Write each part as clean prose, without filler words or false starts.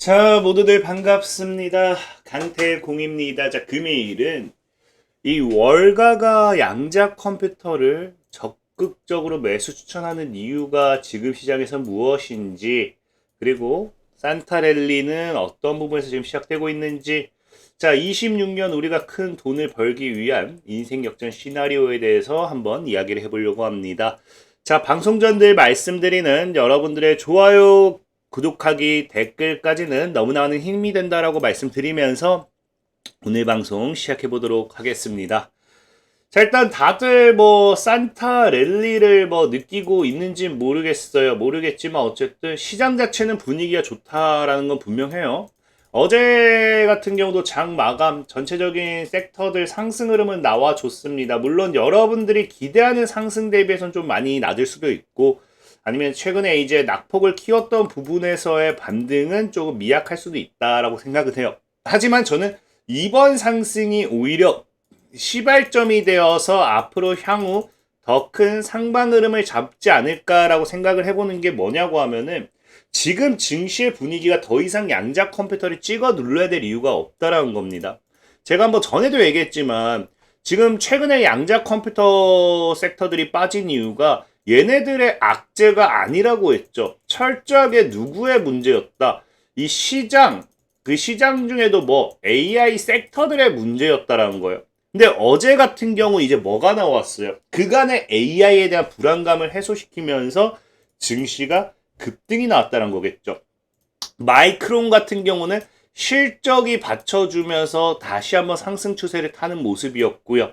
자, 모두들 반갑습니다. 강태공입니다. 자, 금요일은 이 월가가 양자 컴퓨터를 적극적으로 매수 추천하는 이유가 지금 시장에서 무엇인지, 그리고 산타랠리는 어떤 부분에서 지금 시작되고 있는지, 자, 26년 우리가 큰 돈을 벌기 위한 인생 역전 시나리오에 대해서 한번 이야기를 해보려고 합니다. 자, 방송 전 늘 말씀드리는 여러분들의 좋아요, 구독하기, 댓글까지는 너무나 많은 힘이 된다라고 말씀드리면서 오늘 방송 시작해 보도록 하겠습니다. 자, 일단 다들 산타 랠리를 느끼고 있는지 모르겠지만 어쨌든 시장 자체는 분위기가 좋다라는 건 분명해요. 어제 같은 경우도 장 마감 전체적인 섹터들 상승 흐름은 나와줬습니다. 물론 여러분들이 기대하는 상승 대비해서는 좀 많이 낮을 수도 있고, 아니면 최근에 이제 낙폭을 키웠던 부분에서의 반등은 조금 미약할 수도 있다라고 생각을 해요. 하지만 저는 이번 상승이 오히려 시발점이 되어서 앞으로 향후 더 큰 상방 흐름을 잡지 않을까라고 생각을 해보는 게 뭐냐고 하면은, 지금 증시의 분위기가 더 이상 양자 컴퓨터를 찍어 눌러야 될 이유가 없다라는 겁니다. 제가 한번 전에도 얘기했지만 지금 최근에 양자 컴퓨터 섹터들이 빠진 이유가 얘네들의 악재가 아니라고 했죠. 철저하게 누구의 문제였다. 이 시장, 그 시장 중에도 AI 섹터들의 문제였다라는 거예요. 근데 어제 같은 경우 이제 뭐가 나왔어요? 그간의 AI에 대한 불안감을 해소시키면서 증시가 급등이 나왔다는 거겠죠. 마이크론 같은 경우는 실적이 받쳐주면서 다시 한번 상승 추세를 타는 모습이었고요.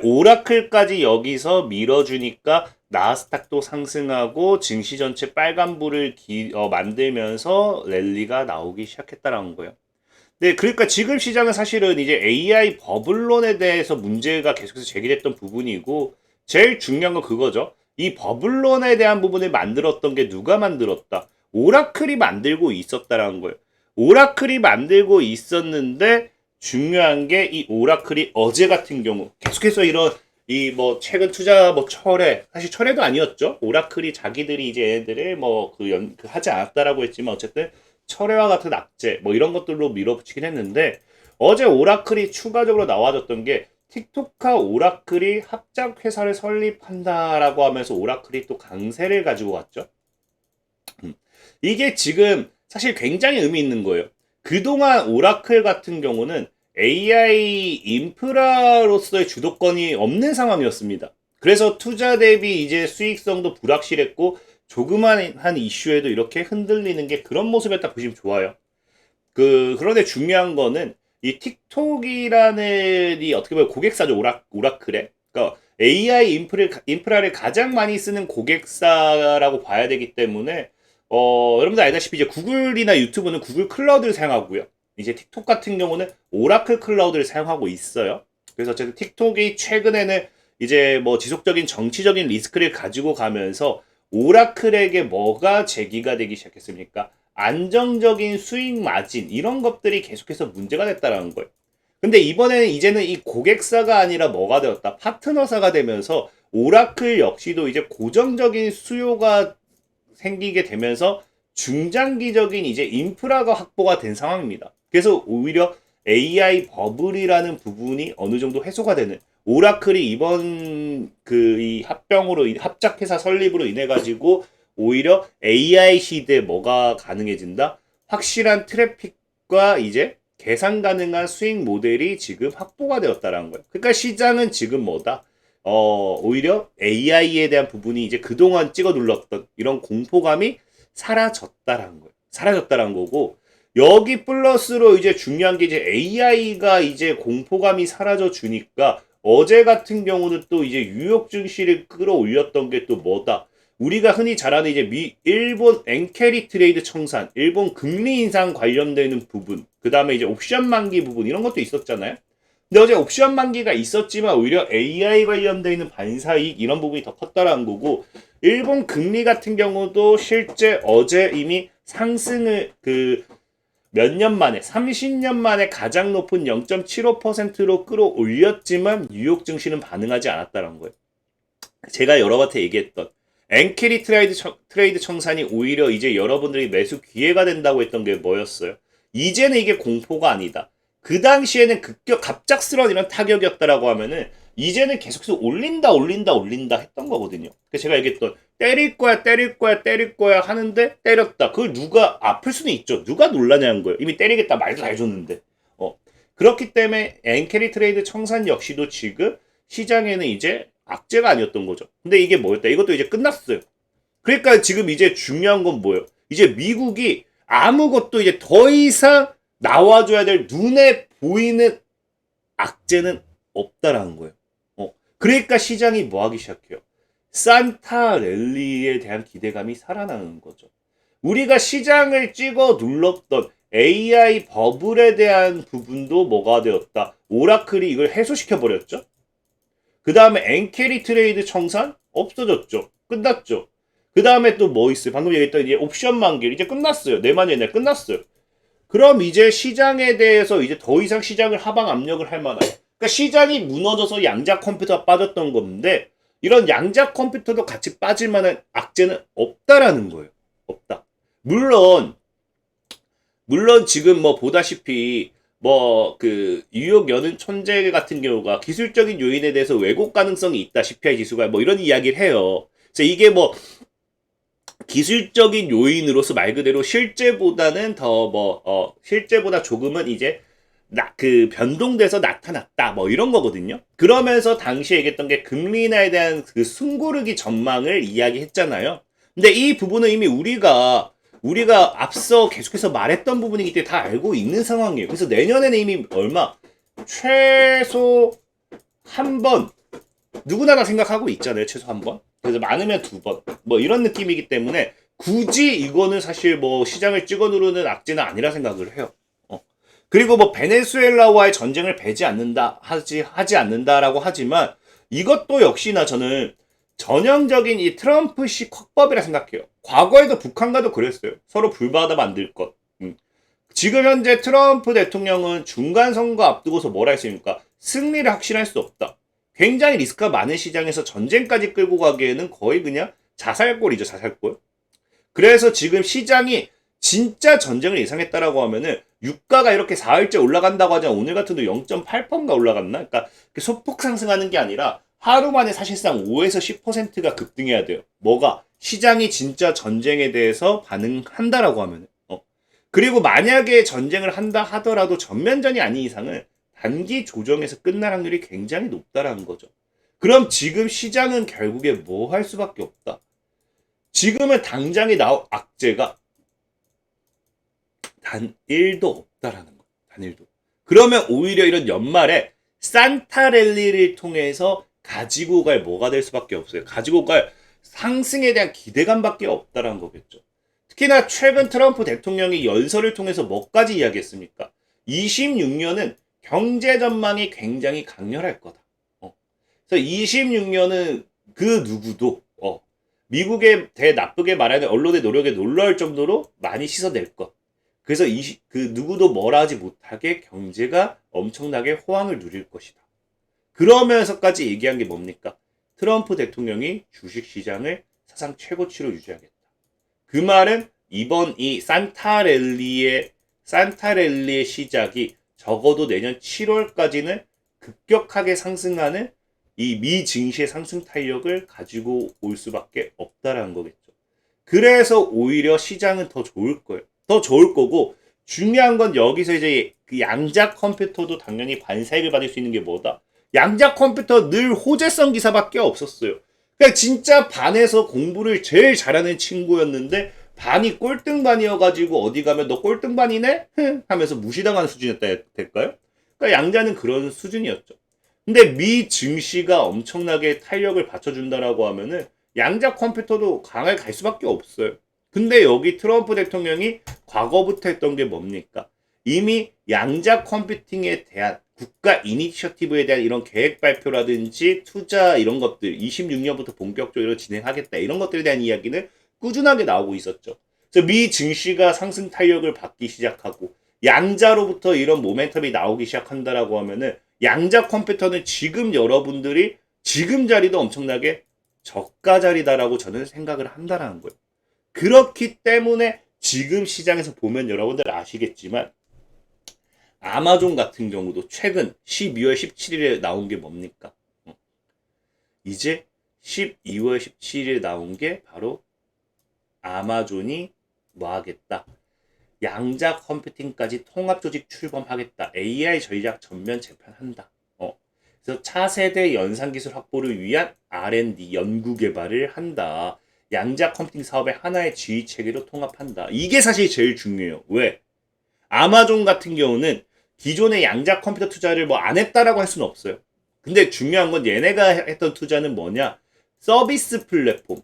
오라클까지 여기서 밀어주니까 나스닥도 상승하고 증시 전체 빨간불을 만들면서 랠리가 나오기 시작했다는 거예요. 네, 그러니까 지금 시장은 사실은 이제 AI 버블론에 대해서 문제가 계속해서 제기됐던 부분이고, 제일 중요한 건 그거죠. 이 버블론에 대한 부분을 만들었던 게 누가 만들었다? 오라클이 만들고 있었다라는 거예요. 오라클이 만들고 있었는데 중요한 게 이 오라클이 어제 같은 경우 계속해서 이런 최근 투자 철회, 사실 철회도 아니었죠. 오라클이 자기들이 이제 얘네들을 하지 않았다라고 했지만 어쨌든 철회와 같은 악재 이런 것들로 밀어붙이긴 했는데, 어제 오라클이 추가적으로 나와줬던 게 틱톡과 오라클이 합작 회사를 설립한다라고 하면서 오라클이 또 강세를 가지고 왔죠. 이게 지금 사실 굉장히 의미 있는 거예요. 그동안 오라클 같은 경우는 AI 인프라로서의 주도권이 없는 상황이었습니다. 그래서 투자 대비 이제 수익성도 불확실했고, 조그만 한 이슈에도 이렇게 흔들리는 게 그런 모습이었다 보시면 좋아요. 그런데 중요한 거는 이 틱톡이라는 이 어떻게 보면 고객사죠. 오라클에. 그러니까 AI 인프라를 가장 많이 쓰는 고객사라고 봐야 되기 때문에 여러분들 알다시피 이제 구글이나 유튜브는 구글 클라우드를 사용하고요. 이제 틱톡 같은 경우는 오라클 클라우드를 사용하고 있어요. 그래서 어쨌든 틱톡이 최근에는 이제 지속적인 정치적인 리스크를 가지고 가면서 오라클에게 뭐가 제기가 되기 시작했습니까? 안정적인 수익 마진, 이런 것들이 계속해서 문제가 됐다라는 거예요. 근데 이번에는 이제는 이 고객사가 아니라 뭐가 되었다? 파트너사가 되면서 오라클 역시도 이제 고정적인 수요가 생기게 되면서 중장기적인 이제 인프라가 확보가 된 상황입니다. 그래서 오히려 AI 버블이라는 부분이 어느 정도 해소가 되는, 오라클이 이번 이 합작회사 설립으로 인해 가지고 오히려 AI 시대에 뭐가 가능해진다? 확실한 트래픽과 이제 계산 가능한 수익 모델이 지금 확보가 되었다라는 거예요. 그러니까 시장은 지금 오히려 AI에 대한 부분이 이제 그동안 찍어 눌렀던 이런 공포감이 사라졌다라는 거예요. 사라졌다라는 거고, 여기 플러스로 이제 중요한 게 이제 AI가 이제 공포감이 사라져 주니까 어제 같은 경우는 또 이제 뉴욕 증시를 끌어올렸던 게 또 뭐다? 우리가 흔히 잘 아는 이제 일본 엔캐리 트레이드 청산, 일본 금리 인상 관련되는 부분, 그 다음에 이제 옵션 만기 부분, 이런 것도 있었잖아요. 근데 어제 옵션 만기가 있었지만 오히려 AI 관련되어 있는 반사이익, 이런 부분이 더 컸다라는 거고, 일본 금리 같은 경우도 실제 어제 이미 상승을 몇 년 만에, 30년 만에 가장 높은 0.75%로 끌어올렸지만 뉴욕 증시는 반응하지 않았다는 거예요. 제가 여러 번 얘기했던 엔캐리 트레이드 청산이 오히려 이제 여러분들이 매수 기회가 된다고 했던 게 뭐였어요? 이제는 이게 공포가 아니다. 그 당시에는 갑작스러운 이런 타격이었다라고 하면은 이제는 계속해서 올린다 했던 거거든요. 그래서 제가 얘기했던 때릴 거야 하는데 때렸다. 그걸 누가 아플 수는 있죠. 누가 놀라냐는 거예요. 이미 때리겠다 말도 다 해줬는데. 그렇기 때문에 엔캐리 트레이드 청산 역시도 지금 시장에는 이제 악재가 아니었던 거죠. 근데 이게 뭐였다? 이것도 이제 끝났어요. 그러니까 지금 이제 중요한 건 뭐예요? 이제 미국이 아무것도 이제 더 이상 나와줘야 될 눈에 보이는 악재는 없다라는 거예요. 그러니까 시장이 뭐 하기 시작해요? 산타 랠리에 대한 기대감이 살아나는 거죠. 우리가 시장을 찍어 눌렀던 AI 버블에 대한 부분도 뭐가 되었다? 오라클이 이걸 해소시켜 버렸죠. 그 다음에 엔캐리 트레이드 청산 없어졌죠. 끝났죠. 그 다음에 또 뭐 있어요? 방금 얘기했던 이제 옵션 만길 이제 끝났어요. 내만 옛날 끝났어요. 그럼 이제 시장에 대해서 이제 더 이상 시장을 하방 압력을 할 만한. 그러니까 시장이 무너져서 양자 컴퓨터가 빠졌던 건데 이런 양자 컴퓨터도 같이 빠질 만한 악재는 없다라는 거예요. 없다. 물론 지금 뭐 보다시피 뭐 그 뉴욕 여는 천재 같은 경우가 기술적인 요인에 대해서 왜곡 가능성이 있다. CPI 지수가 뭐 이런 이야기를 해요. 그래서 이게 뭐 기술적인 요인으로서 말 그대로 실제보다는 실제보다 조금은 이제 그 변동돼서 나타났다 뭐 이런 거거든요. 그러면서 당시에 얘기했던 게 금리 인하에 대한 그 숨고르기 전망을 이야기했잖아요. 근데 이 부분은 이미 우리가 앞서 계속해서 말했던 부분이기 때문에 다 알고 있는 상황이에요. 그래서 내년에는 이미 최소 한 번 누구나 다 생각하고 있잖아요. 최소 한 번. 그래서 많으면 두 번. 뭐 이런 느낌이기 때문에 굳이 이거는 사실 뭐 시장을 찍어 누르는 악재는 아니라 생각을 해요. 그리고 뭐 베네수엘라와의 전쟁을 하지 않는다라고 하지만 이것도 역시나 저는 전형적인 이 트럼프식 콱법이라 생각해요. 과거에도 북한과도 그랬어요. 서로 불바다 만들 것. 지금 현재 트럼프 대통령은 중간 선거 앞두고서 뭐라 했습니까? 승리를 확신할 수 없다. 굉장히 리스크가 많은 시장에서 전쟁까지 끌고 가기에는 거의 그냥 자살골이죠, 자살골. 그래서 지금 시장이 진짜 전쟁을 예상했다라고 하면은 유가가 이렇게 4일째 올라간다고 하잖아. 오늘 같은 경우 0.8%인가 올라갔나? 그러니까 소폭 상승하는 게 아니라 하루 만에 사실상 5에서 10%가 급등해야 돼요. 뭐가? 시장이 진짜 전쟁에 대해서 반응한다라고 하면은. 그리고 만약에 전쟁을 한다 하더라도 전면전이 아닌 이상은 단기 조정에서 끝날 확률이 굉장히 높다라는 거죠. 그럼 지금 시장은 결국에 뭐 할 수밖에 없다. 지금은 당장에 나올 악재가 단 1도 없다라는 거예요. 단 1도. 그러면 오히려 이런 연말에 산타랠리를 통해서 가지고 갈 뭐가 될 수밖에 없어요. 가지고 갈 상승에 대한 기대감밖에 없다라는 거겠죠. 특히나 최근 트럼프 대통령이 연설을 통해서 뭐까지 이야기했습니까? 26년은 경제 전망이 굉장히 강렬할 거다. 그래서 26년은 그 누구도 미국의 나쁘게 말하는 언론의 노력에 놀라울 정도로 많이 씻어낼 것. 그래서 그 누구도 뭐라 하지 못하게 경제가 엄청나게 호황을 누릴 것이다. 그러면서까지 얘기한 게 뭡니까? 트럼프 대통령이 주식시장을 사상 최고치로 유지하겠다. 그 말은 이번 이 산타랠리의 시작이 적어도 내년 7월까지는 급격하게 상승하는 이 미 증시의 상승 탄력을 가지고 올 수밖에 없다라는 거겠죠. 그래서 오히려 시장은 더 좋을 거예요. 더 좋을 거고 중요한 건 여기서 이제 그 양자 컴퓨터도 당연히 반사익을 받을 수 있는 게 뭐다? 양자 컴퓨터 늘 호재성 기사밖에 없었어요. 그러니까 진짜 반에서 공부를 제일 잘하는 친구였는데 반이 꼴등반이어가지고 어디 가면 너 꼴등반이네? 하면서 무시당하는 수준이었다 될까요? 그러니까 양자는 그런 수준이었죠. 근데 미 증시가 엄청나게 탄력을 받쳐준다라고 하면은 양자 컴퓨터도 강하게 갈 수밖에 없어요. 근데 여기 트럼프 대통령이 과거부터 했던 게 뭡니까? 이미 양자 컴퓨팅에 대한 국가 이니셔티브에 대한 이런 계획 발표라든지 투자 이런 것들 26년부터 본격적으로 진행하겠다 이런 것들에 대한 이야기는 꾸준하게 나오고 있었죠. 그래서 미 증시가 상승 탄력을 받기 시작하고 양자로부터 이런 모멘텀이 나오기 시작한다라고 하면은 양자 컴퓨터는 지금 여러분들이 지금 자리도 엄청나게 저가 자리다라고 저는 생각을 한다라는 거예요. 그렇기 때문에 지금 시장에서 보면 여러분들 아시겠지만 아마존 같은 경우도 최근 12월 17일에 나온 게 뭡니까? 이제 12월 17일에 나온 게 바로 아마존이 뭐 하겠다. 양자 컴퓨팅까지 통합조직 출범하겠다. AI 전략 전면 재편한다. 그래서 차세대 연산기술 확보를 위한 R&D 연구 개발을 한다. 양자 컴퓨팅 사업의 하나의 지휘 체계로 통합한다. 이게 사실 제일 중요해요. 왜? 아마존 같은 경우는 기존의 양자 컴퓨터 투자를 뭐 안 했다라고 할 수는 없어요. 근데 중요한 건 얘네가 했던 투자는 뭐냐? 서비스 플랫폼.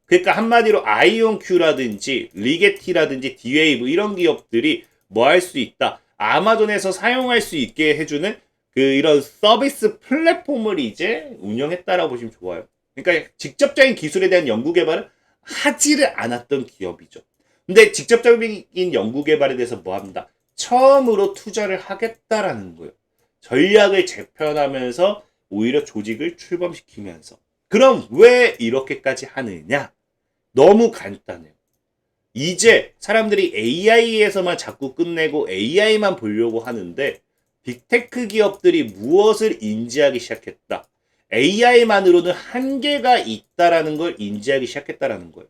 그러니까 한마디로 아이온큐라든지 리게티라든지 디웨이브 이런 기업들이 뭐 할 수 있다. 아마존에서 사용할 수 있게 해주는 이런 서비스 플랫폼을 이제 운영했다라고 보시면 좋아요. 그러니까 직접적인 기술에 대한 연구 개발을 하지를 않았던 기업이죠. 근데 직접적인 연구 개발에 대해서 뭐 합니다? 처음으로 투자를 하겠다라는 거예요. 전략을 재편하면서 오히려 조직을 출범시키면서. 그럼 왜 이렇게까지 하느냐? 너무 간단해요. 이제 사람들이 AI에서만 자꾸 끝내고 AI만 보려고 하는데 빅테크 기업들이 무엇을 인지하기 시작했다. AI만으로는 한계가 있다라는 걸 인지하기 시작했다라는 거예요.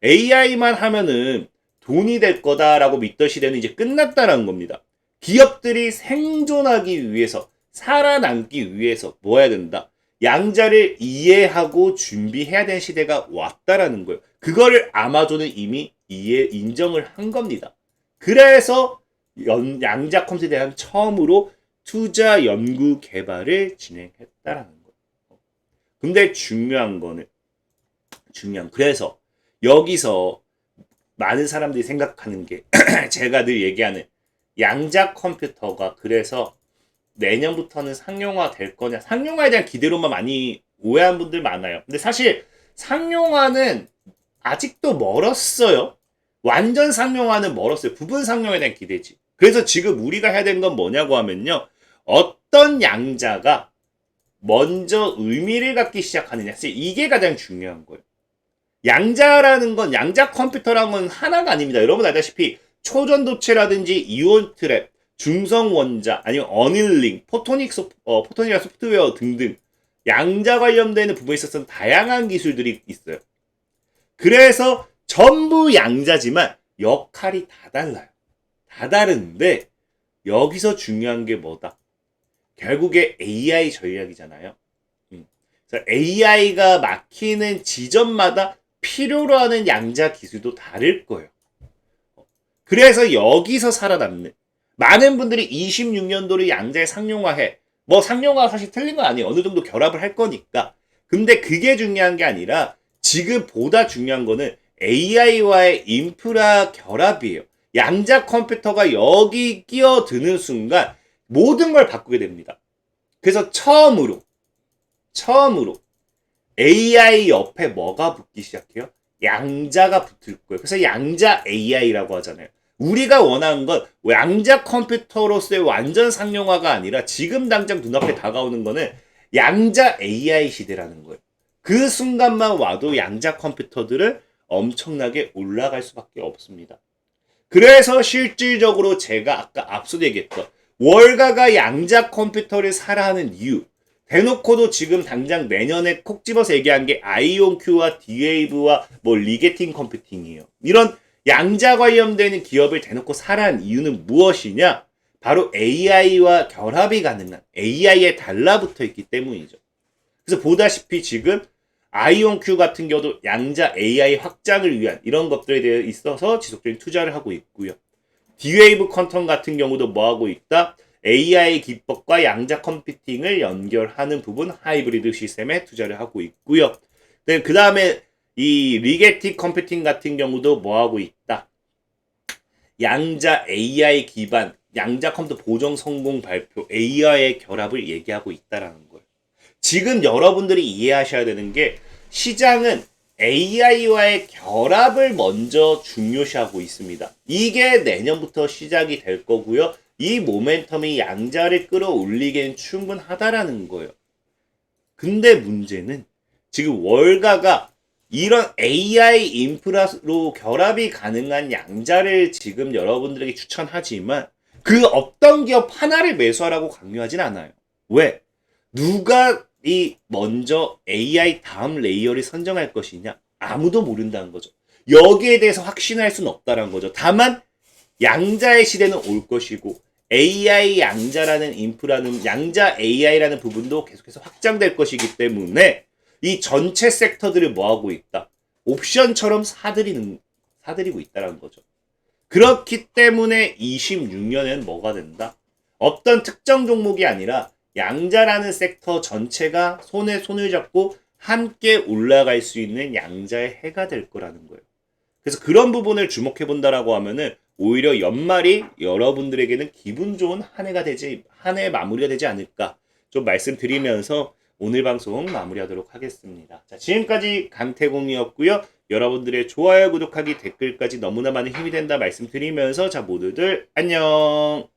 AI만 하면은 돈이 될 거다라고 믿던 시대는 이제 끝났다라는 겁니다. 기업들이 생존하기 위해서, 살아남기 위해서 뭐 해야 된다? 양자를 이해하고 준비해야 되는 시대가 왔다라는 거예요. 그거를 아마존은 이미 인정을 한 겁니다. 그래서 양자 컴퓨터에 대한 처음으로 투자 연구 개발을 진행했다라는 거예요. 근데 그래서 여기서 많은 사람들이 생각하는 게 제가 늘 얘기하는 양자 컴퓨터가 그래서 내년부터는 상용화 될 거냐. 상용화에 대한 기대로만 많이 오해한 분들 많아요. 근데 사실 상용화는 아직도 멀었어요. 완전 상용화는 멀었어요. 부분 상용화에 대한 기대지. 그래서 지금 우리가 해야 되는 건 뭐냐고 하면요. 어떤 양자가 먼저 의미를 갖기 시작하느냐. 이게 가장 중요한 거예요. 양자라는 건, 양자 컴퓨터라는 건 하나가 아닙니다. 여러분 알다시피 초전도체라든지 이온 트랩, 중성 원자, 아니면 어닐링, 포토닉 소프트웨어 등등 양자 관련되는 부분에 있어서는 다양한 기술들이 있어요. 그래서 전부 양자지만 역할이 다 달라요. 다 다른데 여기서 중요한 게 뭐다? 결국에 AI 전략이잖아요. 그래서 AI가 막히는 지점마다 필요로 하는 양자 기술도 다를 거예요. 그래서 여기서 살아남는 많은 분들이 26년도를 양자에 상용화해. 뭐 상용화 사실 틀린 건 아니에요. 어느 정도 결합을 할 거니까. 근데 그게 중요한 게 아니라 지금 보다 중요한 거는 AI와의 인프라 결합이에요. 양자 컴퓨터가 여기 끼어드는 순간 모든 걸 바꾸게 됩니다. 그래서 처음으로 AI 옆에 뭐가 붙기 시작해요? 양자가 붙을 거예요. 그래서 양자 AI라고 하잖아요. 우리가 원하는 건 양자 컴퓨터로서의 완전 상용화가 아니라 지금 당장 눈앞에 다가오는 거는 양자 AI 시대라는 거예요. 그 순간만 와도 양자 컴퓨터들은 엄청나게 올라갈 수밖에 없습니다. 그래서 실질적으로 제가 아까 앞서 얘기했던 월가가 양자 컴퓨터를 사라 하는 이유, 대놓고도 지금 당장 내년에 콕 집어서 얘기한 게 아이온큐와 디웨이브와 뭐 리게팅 컴퓨팅이에요. 이런 양자 관련되는 기업을 대놓고 사라는 이유는 무엇이냐? 바로 AI와 결합이 가능한 AI에 달라붙어 있기 때문이죠. 그래서 보다시피 지금 아이온큐 같은 경우도 양자 AI 확장을 위한 이런 것들에 대해 있어서 지속적인 투자를 하고 있고요. 디웨이브 퀀텀 같은 경우도 뭐 하고 있다? AI 기법과 양자 컴퓨팅을 연결하는 부분 하이브리드 시스템에 투자를 하고 있고요. 그 다음에 이 리게틱 컴퓨팅 같은 경우도 뭐 하고 있다? 양자 AI 기반 양자 컴퓨터 보정 성공 발표 AI의 결합을 얘기하고 있다라는 거예요. 지금 여러분들이 이해하셔야 되는 게 시장은 AI와의 결합을 먼저 중요시하고 있습니다. 이게 내년부터 시작이 될 거고요. 이 모멘텀이 양자를 끌어올리기엔 충분하다라는 거예요. 근데 문제는 지금 월가가 이런 AI 인프라로 결합이 가능한 양자를 지금 여러분들에게 추천하지만 그 어떤 기업 하나를 매수하라고 강요하진 않아요. 왜? 누가 이 먼저 AI 다음 레이어를 선정할 것이냐? 아무도 모른다는 거죠. 여기에 대해서 확신할 수는 없다는 거죠. 다만 양자의 시대는 올 것이고 AI 양자라는 인프라는 양자 AI라는 부분도 계속해서 확장될 것이기 때문에 이 전체 섹터들을 뭐하고 있다? 옵션처럼 사들이고 있다는 거죠. 그렇기 때문에 26년엔 뭐가 된다? 어떤 특정 종목이 아니라 양자라는 섹터 전체가 손에 손을 잡고 함께 올라갈 수 있는 양자의 해가 될 거라는 거예요. 그래서 그런 부분을 주목해 본다라고 하면은 오히려 연말이 여러분들에게는 기분 좋은 한 해 마무리가 되지 않을까 좀 말씀드리면서 오늘 방송 마무리하도록 하겠습니다. 자, 지금까지 강태공이었고요. 여러분들의 좋아요, 구독하기, 댓글까지 너무나 많은 힘이 된다 말씀드리면서 자, 모두들 안녕.